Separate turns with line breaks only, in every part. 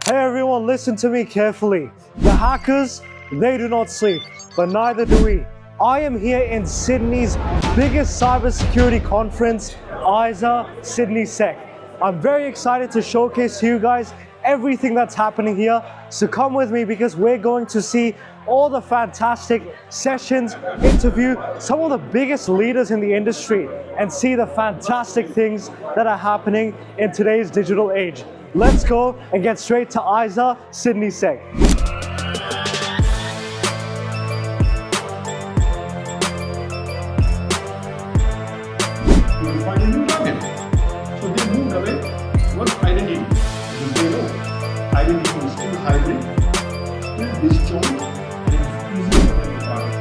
Hey everyone, listen to me carefully. The hackers, they do not sleep, but neither do we. I am here in Sydney's biggest cybersecurity conference, AISA SydneySEC. I'm very excited to showcase to you guys everything that's happening here. So come with me because we're going to see all the fantastic sessions, interview some of the biggest leaders in the industry, and see the fantastic things that are happening in today's digital age. Let's go and get straight to AISA SydneySEC.
You will find a new target. So they moved away towards identity. Because they know identity is still hybrid, still disjoint, and it's easier for them to target.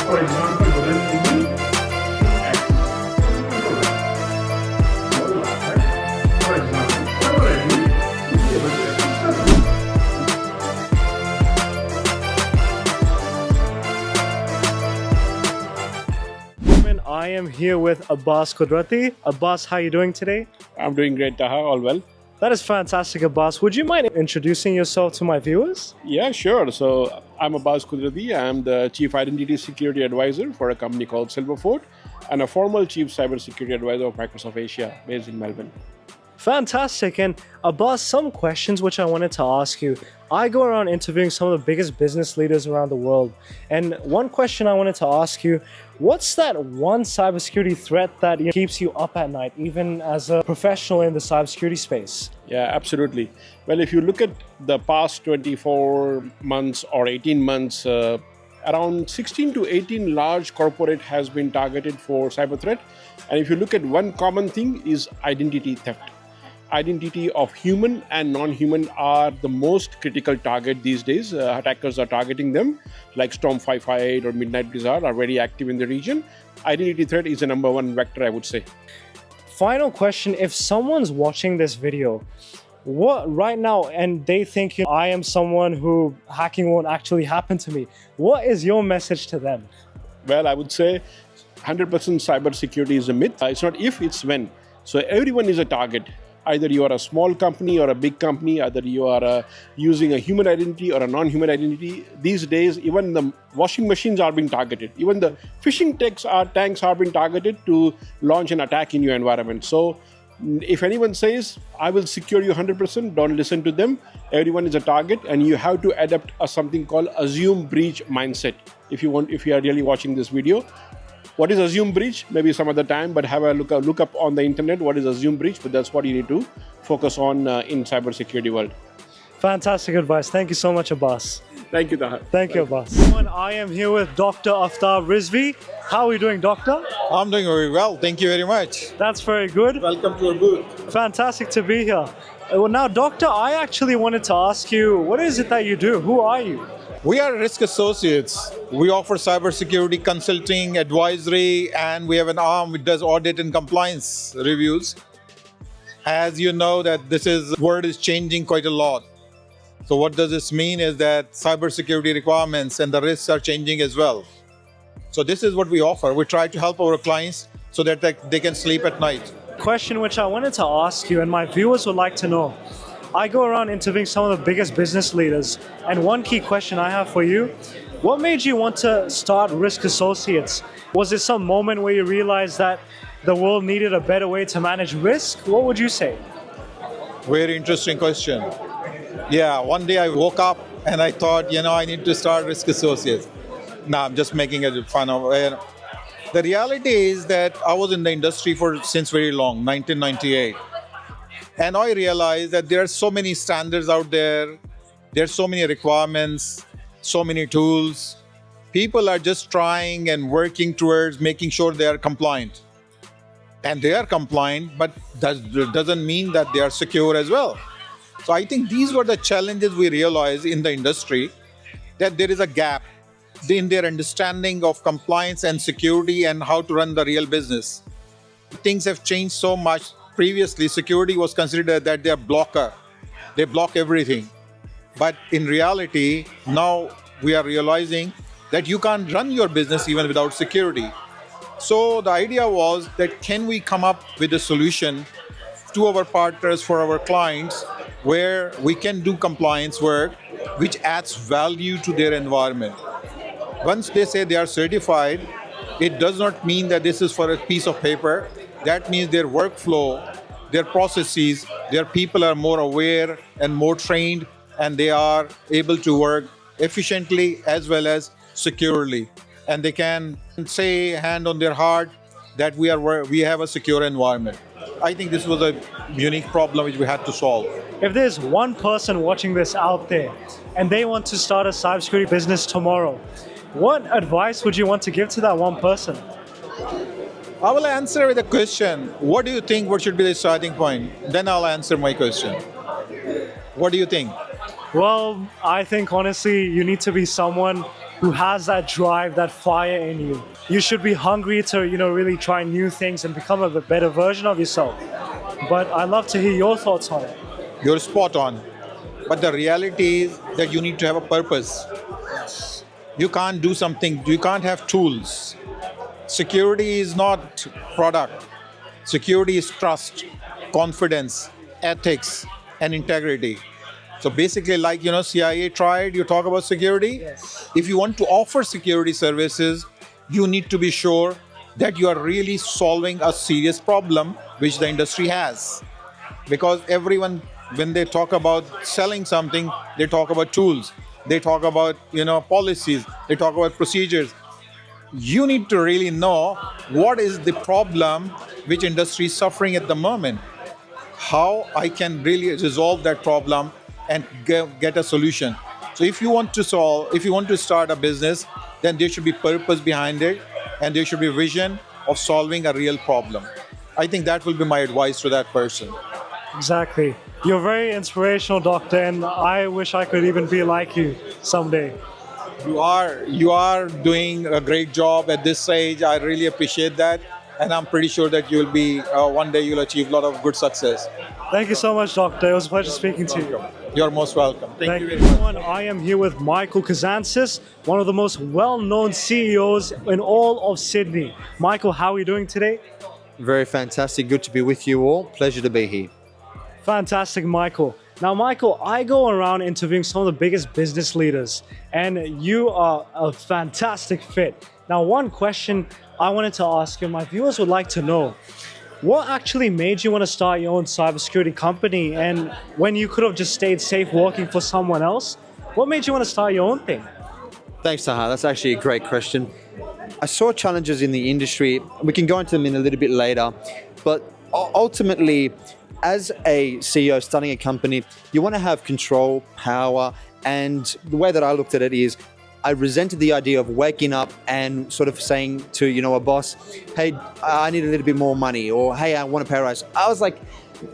For example, whether it be for example, server admin will be able to access server.
I am here with Abbas Kudrati. Abbas, how are you doing today?
I'm doing great, Taha. All well?
That is fantastic, Abbas. Would you mind introducing yourself to my viewers?
Yeah, sure. So I'm Abbas Kudrati. I'm the Chief Identity Security Advisor for a company called Silverfort and a former Chief Cybersecurity Advisor of Microsoft Asia based in Melbourne.
Fantastic. And Abbas, some questions which I wanted to ask you. I go around interviewing some of the biggest business leaders around the world. And one question I wanted to ask you, what's that one cybersecurity threat that keeps you up at night, even as a professional in the cybersecurity space?
Yeah, absolutely. Well, if you look at the past 24 months or 18 months, around 16 to 18 large corporate has been targeted for cyber threat. And if you look at one common thing is identity theft. Identity of human and non-human are the most critical target these days. Attackers are targeting them, like Storm 558 or Midnight Blizzard are very active in the region. Identity threat is the number one vector, I would say.
Final question, if someone's watching this video, what right now and they think I am someone who hacking won't actually happen to me, what is your message to them?
Well, I would say 100% cybersecurity is a myth. It's not if, it's when. So everyone is a target. Either you are a small company or a big company, either you are using a human identity or a non-human identity. These days, even the washing machines are being targeted. Even the fishing tanks are being targeted to launch an attack in your environment. So if anyone says, I will secure you 100%, don't listen to them. Everyone is a target and you have to adapt something called assume breach mindset. If you are really watching this video. What is assume breach? Maybe some other time, but have a look up on the internet what is assume breach, but that's what you need to focus on in cybersecurity world.
Fantastic advice. Thank you so much, Abbas.
Thank you, Taha.
Thank you, Abbas. I am here with Dr. Aftab Rizvi. How are you doing, doctor?
I'm doing very well. Thank you very much.
That's very good.
Welcome to our booth.
Fantastic to be here. Well, now, doctor, I actually wanted to ask you, what is it that you do? Who are you?
We are Risk Associates. We offer cybersecurity consulting, advisory, and we have an arm which does audit and compliance reviews. As you know, that world is changing quite a lot. So what does this mean is that cybersecurity requirements and the risks are changing as well. So this is what we offer. We try to help our clients so that they can sleep at night.
Question which I wanted to ask you, and my viewers would like to know. I go around interviewing some of the biggest business leaders, and one key question I have for you, what made you want to start Risk Associates? Was it some moment where you realized that the world needed a better way to manage risk? What would you say?
Very interesting question. Yeah, one day I woke up and I thought, I need to start Risk Associates. No, I'm just making it fun of it. The reality is that I was in the industry since very long, 1998. And I realized that there are so many standards out there. There are so many requirements, so many tools. People are just trying and working towards making sure they are compliant. And they are compliant, but that doesn't mean that they are secure as well. So I think these were the challenges we realized in the industry, that there is a gap in their understanding of compliance and security and how to run the real business. Things have changed so much. Previously, security was considered that they're blocker. They block everything. But in reality, now we are realizing that you can't run your business even without security. So the idea was that can we come up with a solution to our partners, for our clients, where we can do compliance work which adds value to their environment. Once they say they are certified, it does not mean that this is for a piece of paper. That means their workflow, their processes, their people are more aware and more trained, and they are able to work efficiently as well as securely. And they can say, hand on their heart, that we have a secure environment. I think this was a unique problem which we had to solve.
If there's one person watching this out there and they want to start a cybersecurity business tomorrow, what advice would you want to give to that one person?
I will answer with a question. What do you think? What should be the starting point? Then I'll answer my question. What do you think?
Well, I think honestly, you need to be someone who has that drive, that fire in you. You should be hungry to, really try new things and become a better version of yourself. But I'd love to hear your thoughts on it.
You're spot on. But the reality is that you need to have a purpose. You can't do something, you can't have tools. Security is not product. Security is trust, confidence, ethics, and integrity. So basically, like, CIA tried, you talk about security.
Yes.
If you want to offer security services, you need to be sure that you are really solving a serious problem which the industry has. Because everyone, when they talk about selling something, they talk about tools. They talk about, policies. They talk about procedures. You need to really know what is the problem which industry is suffering at the moment. How I can really resolve that problem and get a solution. So if you want to start a business, then there should be purpose behind it, and there should be vision of solving a real problem. I think that will be my advice to that person.
Exactly. You're very inspirational, Doctor, and I wish I could even be like you someday.
You are doing a great job at this stage. I really appreciate that, and I'm pretty sure that you'll be one day you'll achieve a lot of good success.
Thank you so much, Doctor. It was a pleasure speaking to you.
You're most welcome.
Thank you, everyone. I am here with Michael Kazantzis, one of the most well-known CEOs in all of Sydney. Michael, how are you doing today?
Very fantastic. Good to be with you all. Pleasure to be here.
Fantastic, Michael. Now, Michael, I go around interviewing some of the biggest business leaders, and you are a fantastic fit. Now, one question I wanted to ask you, my viewers would like to know, what actually made you want to start your own cybersecurity company? And when you could have just stayed safe working for someone else, what made you want to start your own thing?
Thanks, Taha. That's actually a great question. I saw challenges in the industry. We can go into them in a little bit later. But ultimately, as a CEO starting a company, you want to have control, power. And the way that I looked at it is, I resented the idea of waking up and sort of saying to, a boss, hey, I need a little bit more money, or hey, I want a pay rise. I was like,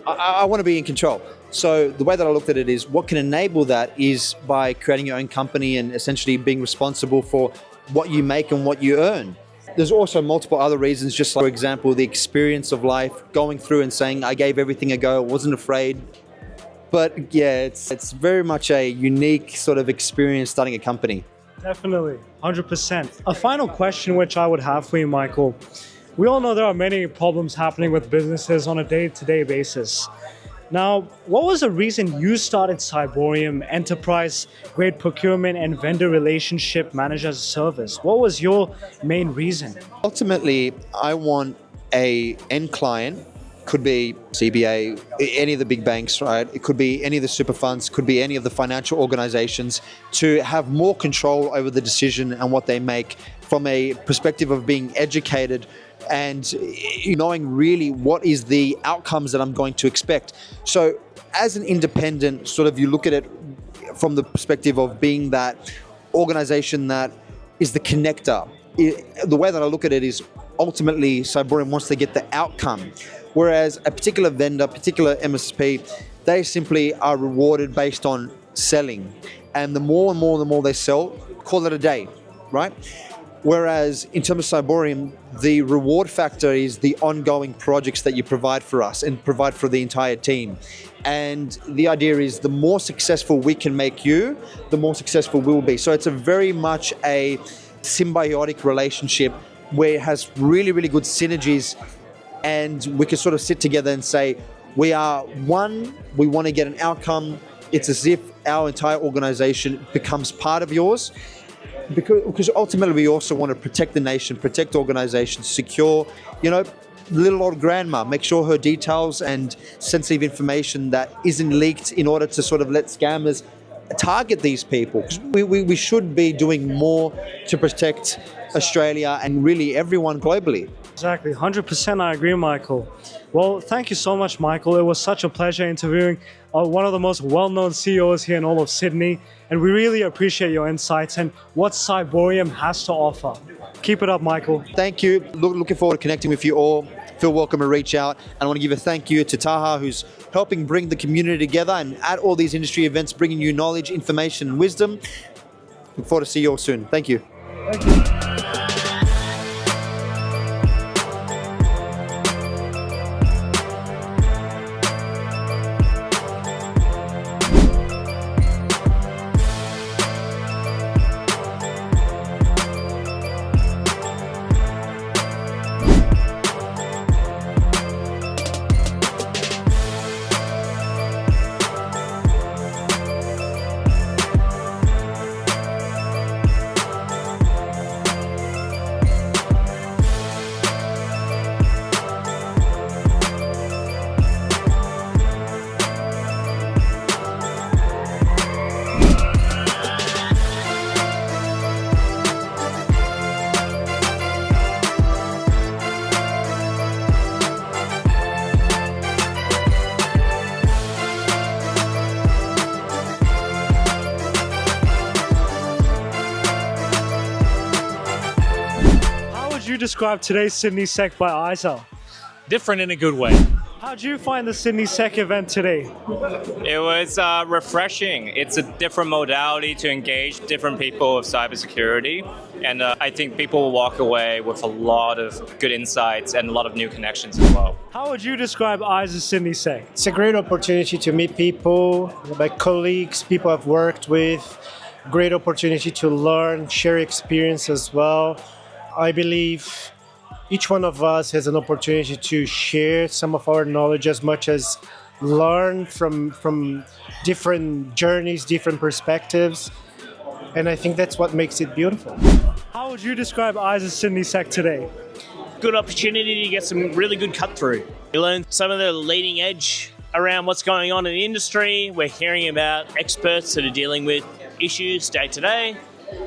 I want to be in control. So the way that I looked at it is, what can enable that is by creating your own company and essentially being responsible for what you make and what you earn. There's also multiple other reasons, just like, for example, the experience of life, going through and saying, I gave everything a go, wasn't afraid. But yeah, it's very much a unique sort of experience starting a company.
Definitely, 100%. A final question which I would have for you, Michael. We all know there are many problems happening with businesses on a day-to-day basis. Now, what was the reason you started CYBORIUM, enterprise-grade procurement and vendor relationship managed as a service? What was your main reason?
Ultimately, I want a end client, could be CBA, any of the big banks, right? It could be any of the super funds, could be any of the financial organizations, to have more control over the decision and what they make from a perspective of being educated and knowing really what is the outcomes that I'm going to expect. So as an independent, sort of, you look at it from the perspective of being that organization that is the connector. The way that I look at it is, ultimately, CYBORIUM wants to get the outcome. Whereas a particular vendor, particular MSP, they simply are rewarded based on selling. And the more they sell, call it a day. right? Whereas in terms of CYBORIUM, the reward factor is the ongoing projects that you provide for us and provide for the entire team. And the idea is the more successful we can make you, the more successful we will be. So it's a very much a symbiotic relationship where it has really, really good synergies, and we can sort of sit together and say, we are one, we want to get an outcome. It's as if our entire organization becomes part of yours. Because ultimately we also want to protect the nation, protect organizations, secure, little old grandma, make sure her details and sensitive information that isn't leaked in order to sort of let scammers target these people. We should be doing more to protect Australia and really everyone globally.
Exactly, 100% I agree, Michael. Well, thank you so much, Michael. It was such a pleasure interviewing one of the most well-known CEOs here in all of Sydney, and we really appreciate your insights and what CYBORIUM has to offer. Keep it up, Michael.
Thank you. Looking forward to connecting with you all. Feel welcome to reach out. And I want to give a thank you to Taha, who's helping bring the community together and at all these industry events, bringing you knowledge, information, and wisdom. Look forward to see you all soon. Thank you.
Thank you. Describe today's SydneySEC by AISA.
Different in a good way.
How did you find the SydneySEC event today?
It was refreshing. It's a different modality to engage different people with cybersecurity. And I think people will walk away with a lot of good insights and a lot of new connections as well.
How would you describe AISA SydneySEC?
It's a great opportunity to meet people, my colleagues, people I've worked with. Great opportunity to learn, share experience as well. I believe each one of us has an opportunity to share some of our knowledge as much as learn from different journeys, different perspectives. And I think that's what makes it beautiful.
How would you describe AISA SydneySEC today?
Good opportunity to get some really good cut through. You learn some of the leading edge around what's going on in the industry. We're hearing about experts that are dealing with issues day to day.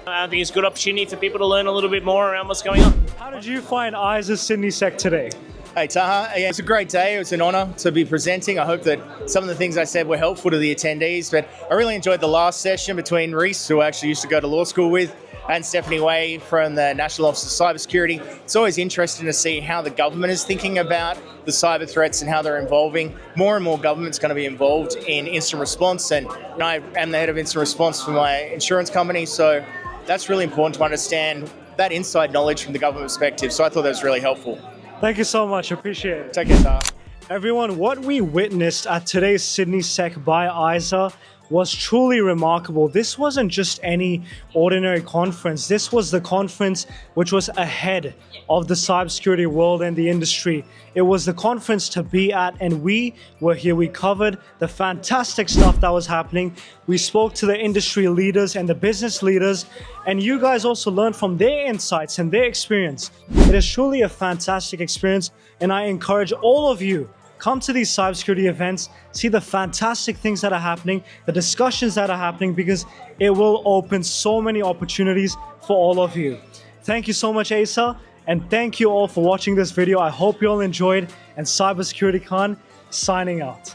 I think it's a good opportunity for people to learn a little bit more around what's going on.
How did you find AISA SydneySEC today?
Hey Taha, yeah, it's a great day. It was an honour to be presenting. I hope that some of the things I said were helpful to the attendees, but I really enjoyed the last session between Reese, who I actually used to go to law school with, and Stephanie Way from the National Office of Cybersecurity. It's always interesting to see how the government is thinking about the cyber threats and how they're evolving. More and more government's going to be involved in instant response, and I am the head of instant response for my insurance company, so that's really important to understand that inside knowledge from the government perspective. So I thought that was really helpful.
Thank you so much, appreciate it.
Take care, Taha.
Everyone, what we witnessed at today's SydneySEC by AISA was truly remarkable. This wasn't just any ordinary conference. This was the conference which was ahead of the cybersecurity world and the industry. It was the conference to be at, and we were here. We covered the fantastic stuff that was happening. We spoke to the industry leaders and the business leaders, and you guys also learned from their insights and their experience. It is truly a fantastic experience, and I encourage all of you, come to these cybersecurity events, see the fantastic things that are happening, the discussions that are happening, because it will open so many opportunities for all of you. Thank you so much, AISA, and thank you all for watching this video. I hope you all enjoyed, and Cybersecurity Khan signing out.